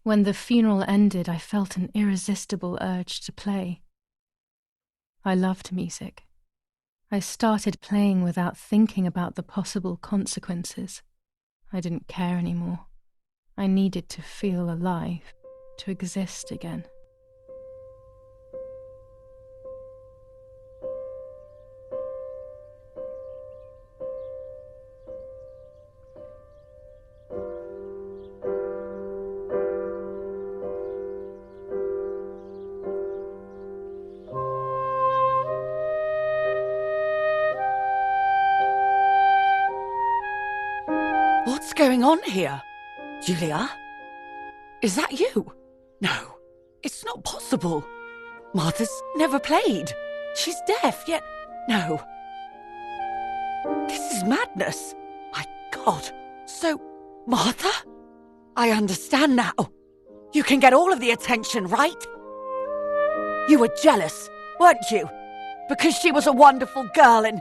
When the funeral ended, I felt an irresistible urge to play. I loved music. I started playing without thinking about the possible consequences. I didn't care anymore. I needed to feel alive, to exist again. What's going on here? Julia? Is that you? No, it's not possible. Martha's never played. She's deaf, yet no. This is madness. My God. So, Martha? I understand now. You can get all of the attention, right? You were jealous, weren't you? Because she was a wonderful girl and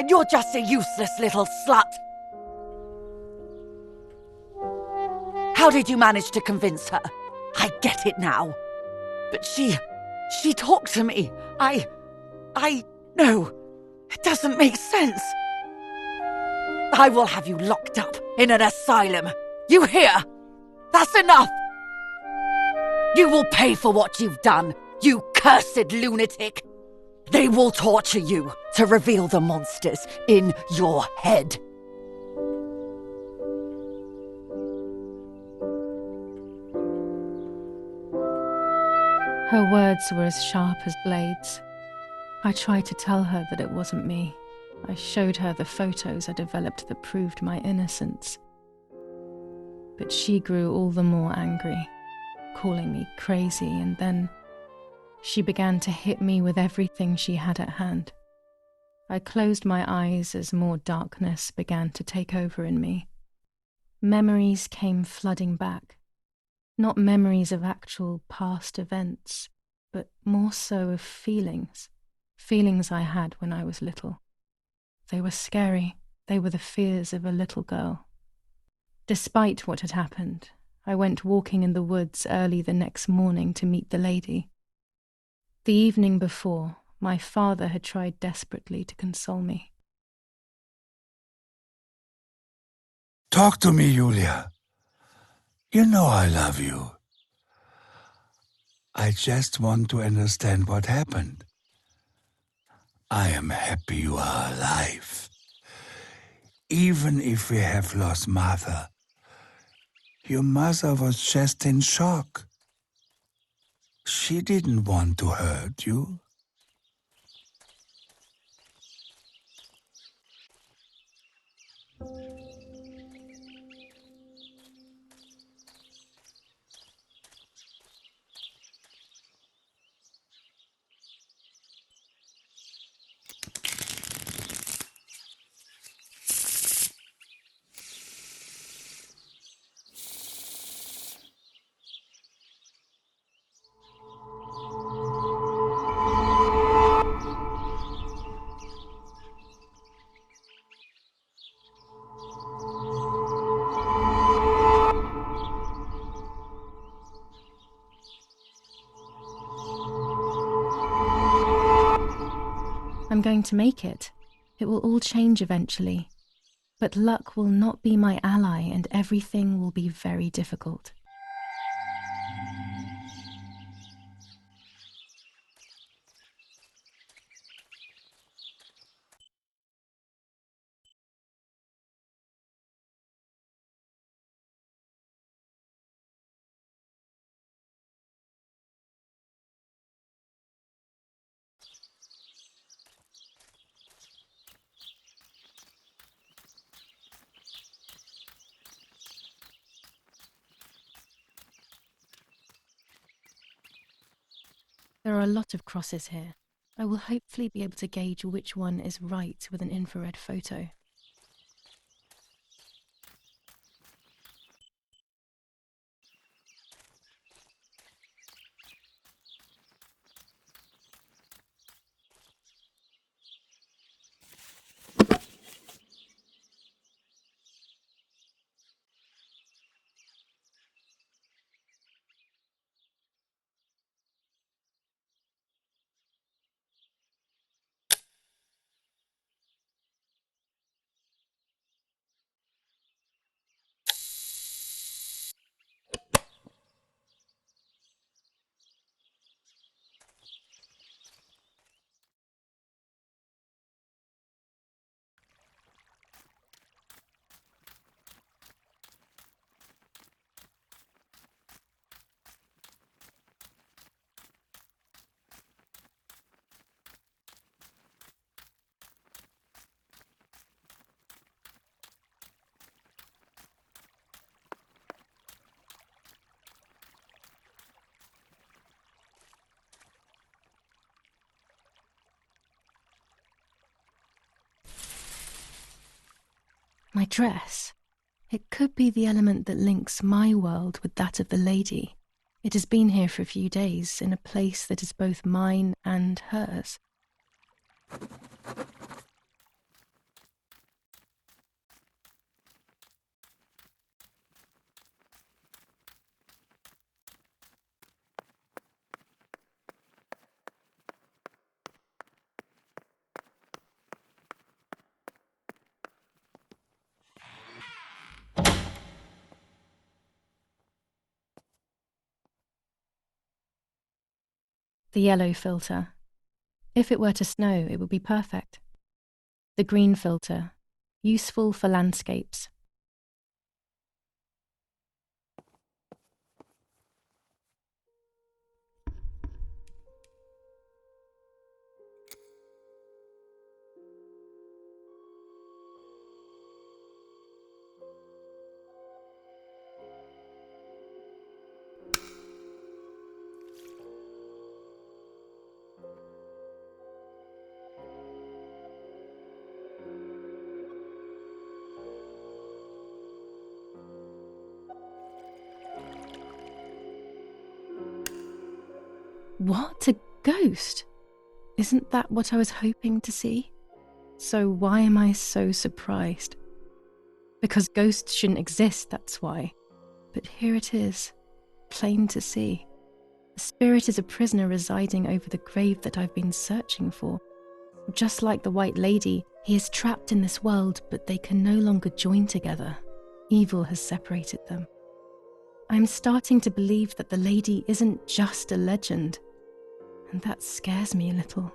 you're just a useless little slut. How did you manage to convince her? I get it now. But she talked to me. No, it doesn't make sense. I will have you locked up in an asylum. You hear? That's enough. You will pay for what you've done, you cursed lunatic. They will torture you to reveal the monsters in your head. Her words were as sharp as blades. I tried to tell her that it wasn't me. I showed her the photos I developed that proved my innocence. But she grew all the more angry, calling me crazy, and then she began to hit me with everything she had at hand. I closed my eyes as more darkness began to take over in me. Memories came flooding back. Not memories of actual past events, but more so of feelings I had when I was little. They were scary. They were the fears of a little girl. Despite what had happened, I went walking in the woods early the next morning to meet the lady. The evening before, my father had tried desperately to console me. Talk to me, Julia. You know I love you. I just want to understand what happened. I am happy you are alive. Even if we have lost Martha, your mother was just in shock. She didn't want to hurt you. I'm going to make it. It will all change eventually. But luck will not be my ally, and everything will be very difficult. There are a lot of crosses here. I will hopefully be able to gauge which one is right with an infrared photo. dress. It could be the element that links my world with that of the lady. It has been here for a few days, in a place that is both mine and hers. The yellow filter. If it were to snow, it would be perfect. The green filter. Useful for landscapes. What? A ghost? Isn't that what I was hoping to see? So why am I so surprised? Because ghosts shouldn't exist, that's why. But here it is, plain to see. The spirit is a prisoner residing over the grave that I've been searching for. Just like the White Lady, he is trapped in this world, but they can no longer join together. Evil has separated them. I'm starting to believe that the lady isn't just a legend, and that scares me a little.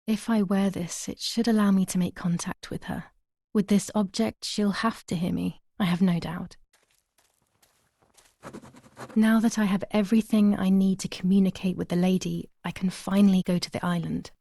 If I wear this, it should allow me to make contact with her. With this object, she'll have to hear me, I have no doubt. Now that I have everything I need to communicate with the lady, I can finally go to the island.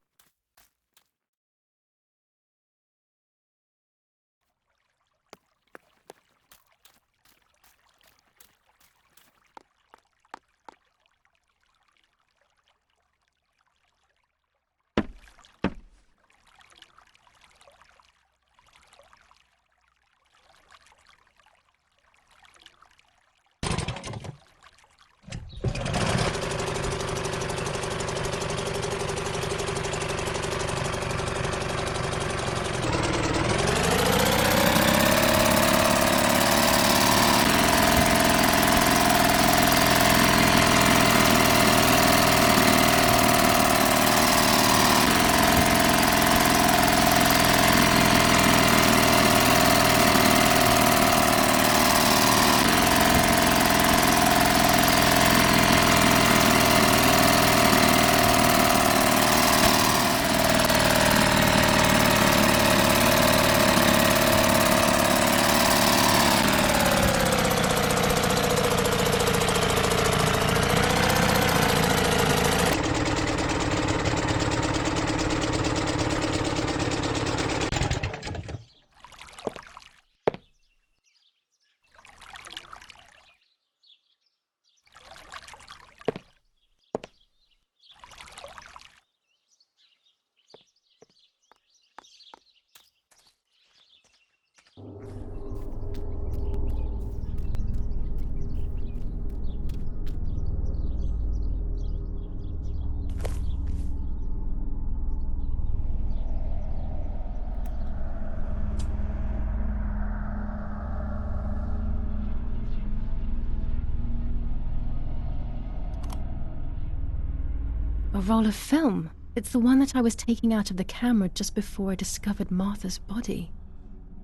A roll of film. It's the one that I was taking out of the camera just before I discovered Martha's body.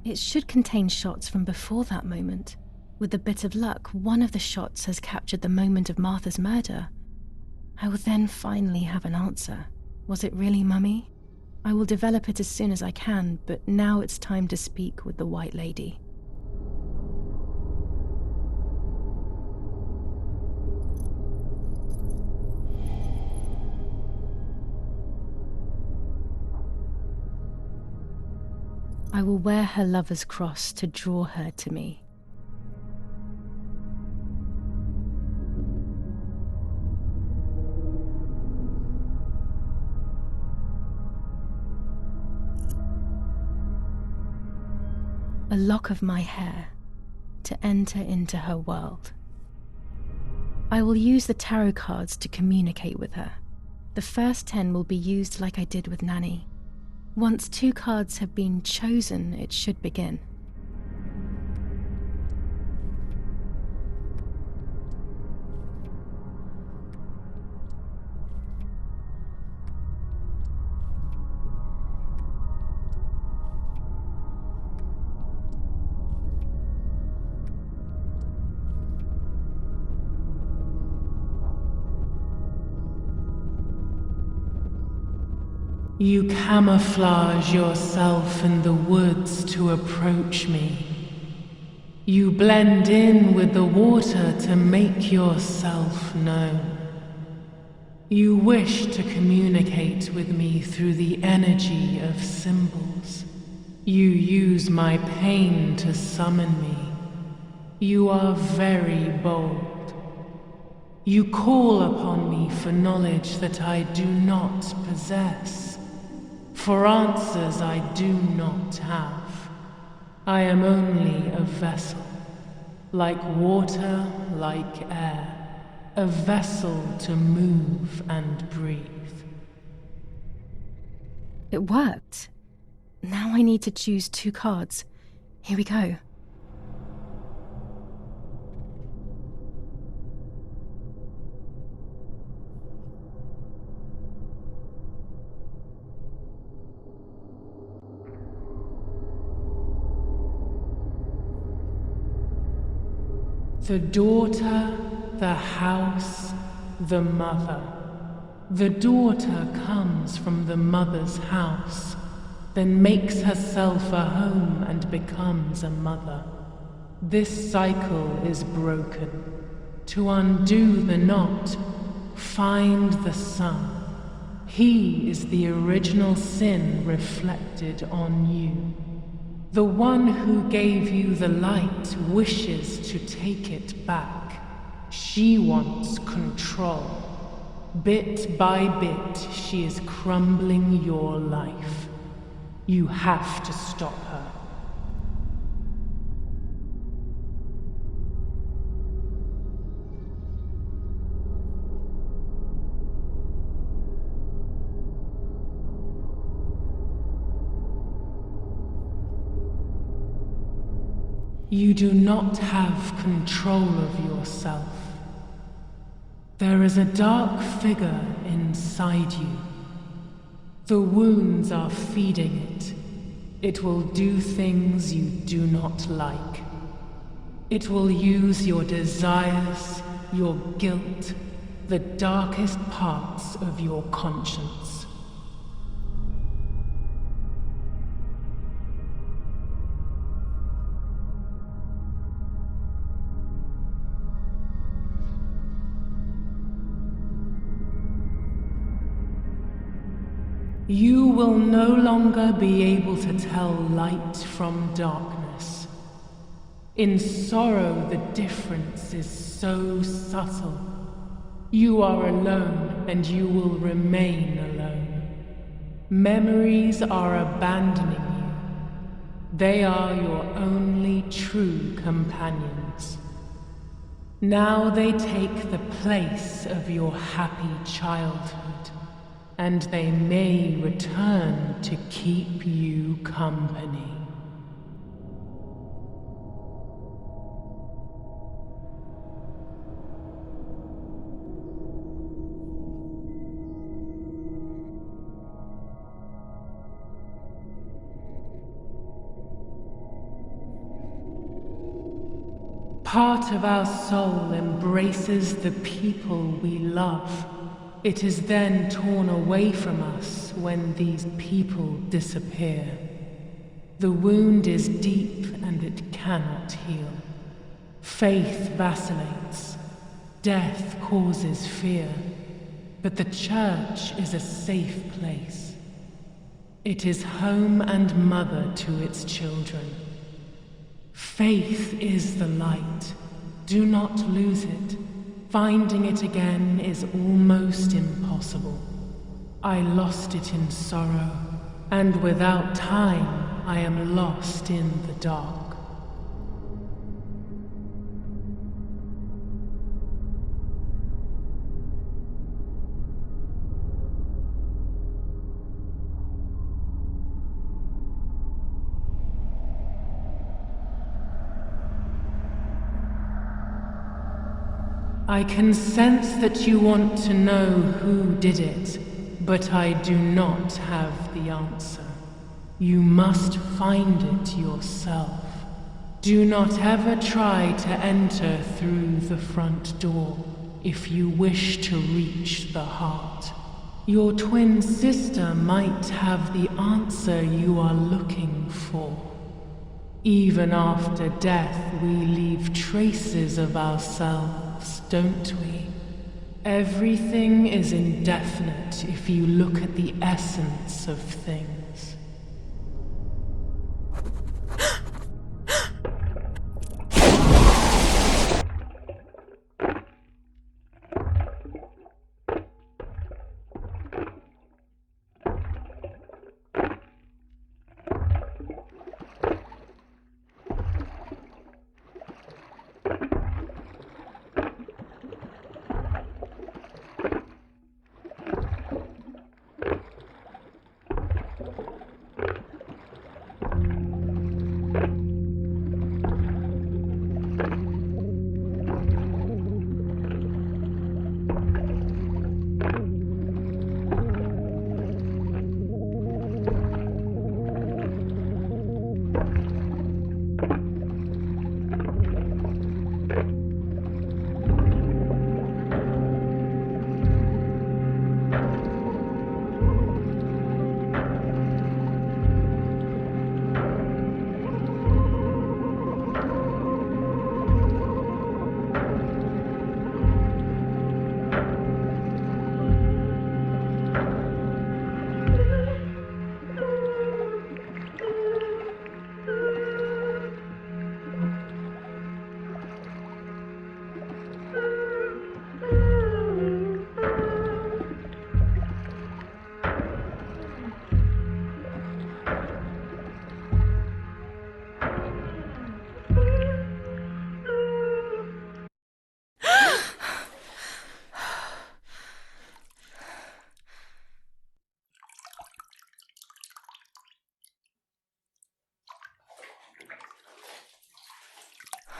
It should contain shots from before that moment. With a bit of luck, one of the shots has captured the moment of Martha's murder. I will then finally have an answer. Was it really Mummy? I will develop it as soon as I can, but now it's time to speak with the White Lady. I will wear her lover's cross to draw her to me. A lock of my hair to enter into her world. I will use the tarot cards to communicate with her. The first 10 will be used like I did with Nanny. Once 2 cards have been chosen, it should begin. You camouflage yourself in the woods to approach me. You blend in with the water to make yourself known. You wish to communicate with me through the energy of symbols. You use my pain to summon me. You are very bold. You call upon me for knowledge that I do not possess. For answers I do not have. I am only a vessel, like water, like air, a vessel to move and breathe. It worked. Now I need to choose 2 cards. Here we go. The daughter, the house, the mother. The daughter comes from the mother's house, then makes herself a home and becomes a mother. This cycle is broken. To undo the knot, find the sun. He is the original sin reflected on you. The one who gave you the light wishes to take it back. She wants control. Bit by bit, she is crumbling your life. You have to stop her. You do not have control of yourself. There is a dark figure inside you. The wounds are feeding it. It will do things you do not like. It will use your desires, your guilt, the darkest parts of your conscience. You will no longer be able to tell light from darkness. In sorrow, the difference is so subtle. You are alone, and you will remain alone. Memories are abandoning you. They are your only true companions. Now they take the place of your happy childhood. And they may return to keep you company. Part of our soul embraces the people we love. It is then torn away from us when these people disappear. The wound is deep and it cannot heal. Faith vacillates. Death causes fear. But the church is a safe place. It is home and mother to its children. Faith is the light. Do not lose it. Finding it again is almost impossible. I lost it in sorrow, and without time, I am lost in the dark. I can sense that you want to know who did it, but I do not have the answer. You must find it yourself. Do not ever try to enter through the front door if you wish to reach the heart. Your twin sister might have the answer you are looking for. Even after death, we leave traces of ourselves, don't we? Everything is indefinite if you look at the essence of things.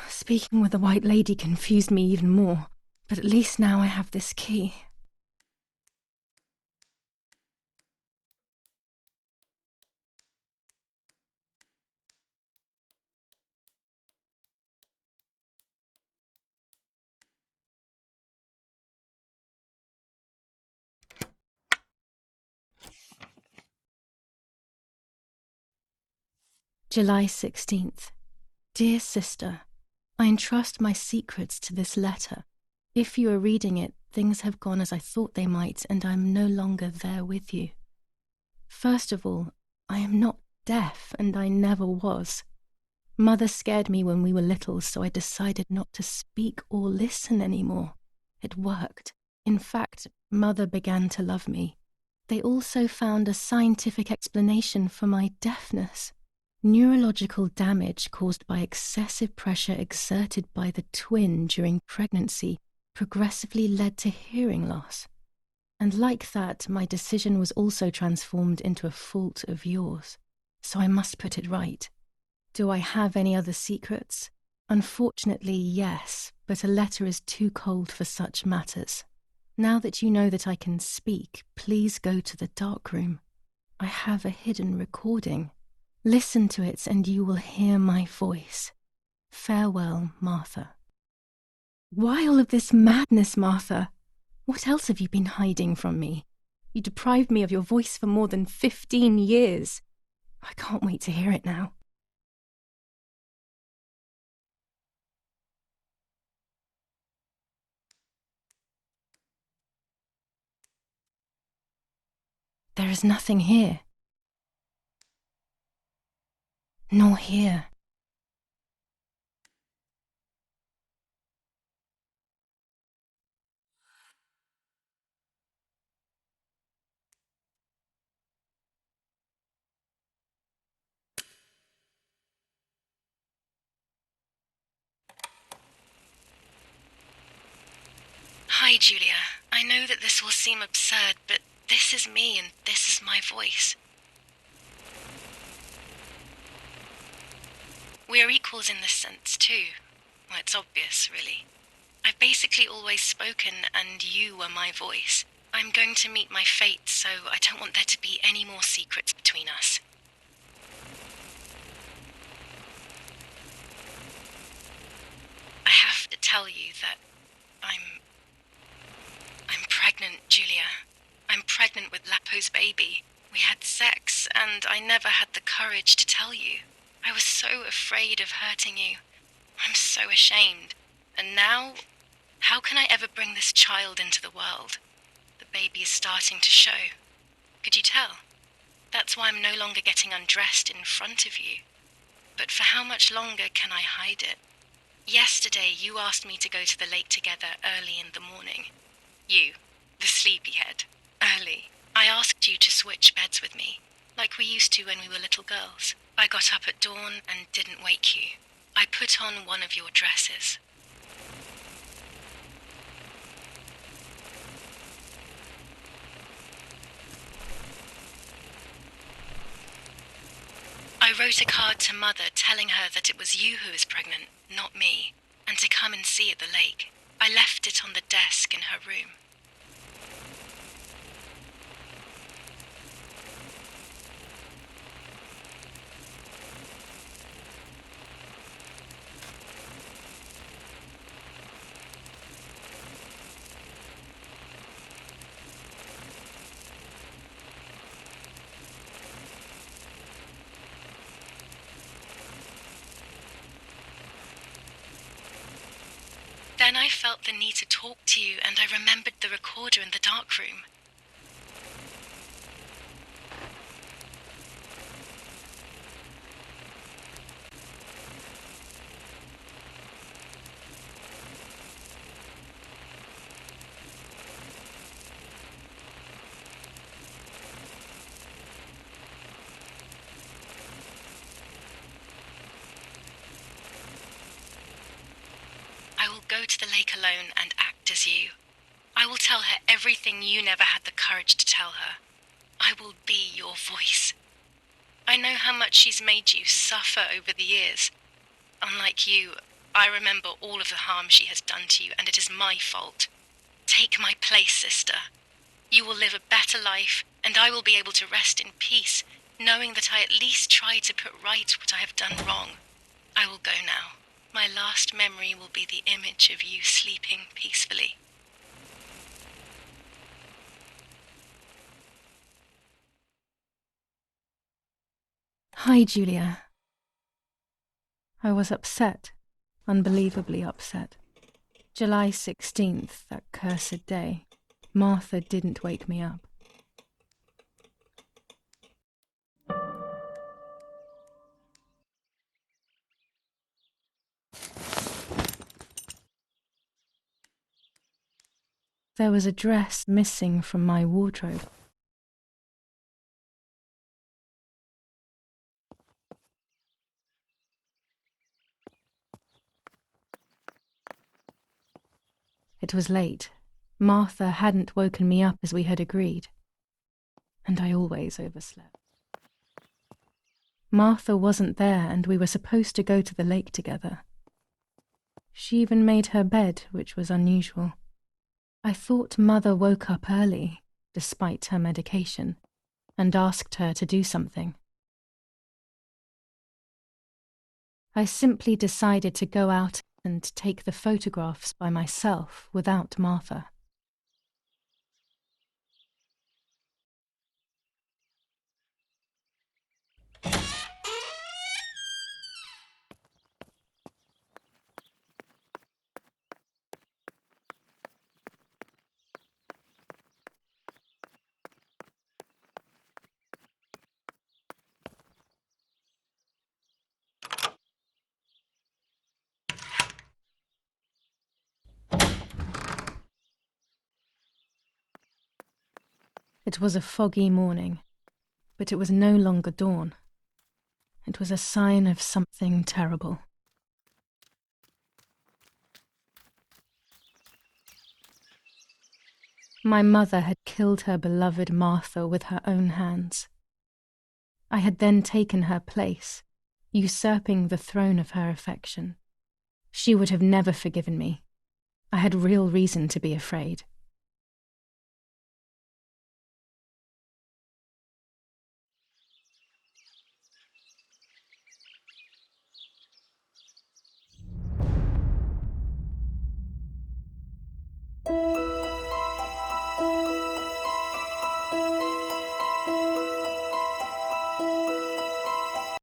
Speaking with the White Lady confused me even more, but at least now I have this key. July 16th. Dear Sister, I entrust my secrets to this letter. If you are reading it, things have gone as I thought they might, and I am no longer there with you. First of all, I am not deaf, and I never was. Mother scared me when we were little, so I decided not to speak or listen anymore. It worked. In fact, Mother began to love me. They also found a scientific explanation for my deafness. Neurological damage caused by excessive pressure exerted by the twin during pregnancy progressively led to hearing loss. And like that, my decision was also transformed into a fault of yours. So I must put it right. Do I have any other secrets? Unfortunately, yes, but a letter is too cold for such matters. Now that you know that I can speak, please go to the dark room. I have a hidden recording. Listen to it and you will hear my voice. Farewell, Martha. Why all of this madness, Martha? What else have you been hiding from me? You deprived me of your voice for more than 15 years. I can't wait to hear it now. There is nothing here. Nor here. Hi, Julia. I know that this will seem absurd, but this is me and this is my voice. We are equals in this sense, too. Well, it's obvious, really. I've basically always spoken, and you were my voice. I'm going to meet my fate, so I don't want there to be any more secrets between us. I have to tell you that I'm pregnant, Julia. I'm pregnant with Lapo's baby. We had sex, and I never had the courage to tell you. I was so afraid of hurting you. I'm so ashamed. And now, how can I ever bring this child into the world? The baby is starting to show. Could you tell? That's why I'm no longer getting undressed in front of you. But for how much longer can I hide it? Yesterday, you asked me to go to the lake together early in the morning. You, the sleepyhead. Early. I asked you to switch beds with me, like we used to when we were little girls. I got up at dawn and didn't wake you. I put on one of your dresses. I wrote a card to Mother telling her that it was you who was pregnant, not me, and to come and see at the lake. I left it on the desk in her room. Then I felt the need to talk to you, and I remembered the recorder in the dark room. I will go to the lake alone and act as you. I will tell her everything you never had the courage to tell her. I will be your voice. I know how much she's made you suffer over the years. Unlike you, I remember all of the harm she has done to you, and it is my fault. Take my place, sister. You will live a better life, and I will be able to rest in peace, knowing that I at least tried to put right what I have done wrong. I will go now. My last memory will be the image of you sleeping peacefully. Hi, Julia. I was upset, unbelievably upset. July 16th, that cursed day. Martha didn't wake me up. There was a dress missing from my wardrobe. It was late. Martha hadn't woken me up as we had agreed. And I always overslept. Martha wasn't there, and we were supposed to go to the lake together. She even made her bed, which was unusual. I thought Mother woke up early, despite her medication, and asked her to do something. I simply decided to go out and take the photographs by myself without Martha. It was a foggy morning, but it was no longer dawn. It was a sign of something terrible. My mother had killed her beloved Martha with her own hands. I had then taken her place, usurping the throne of her affection. She would have never forgiven me. I had real reason to be afraid.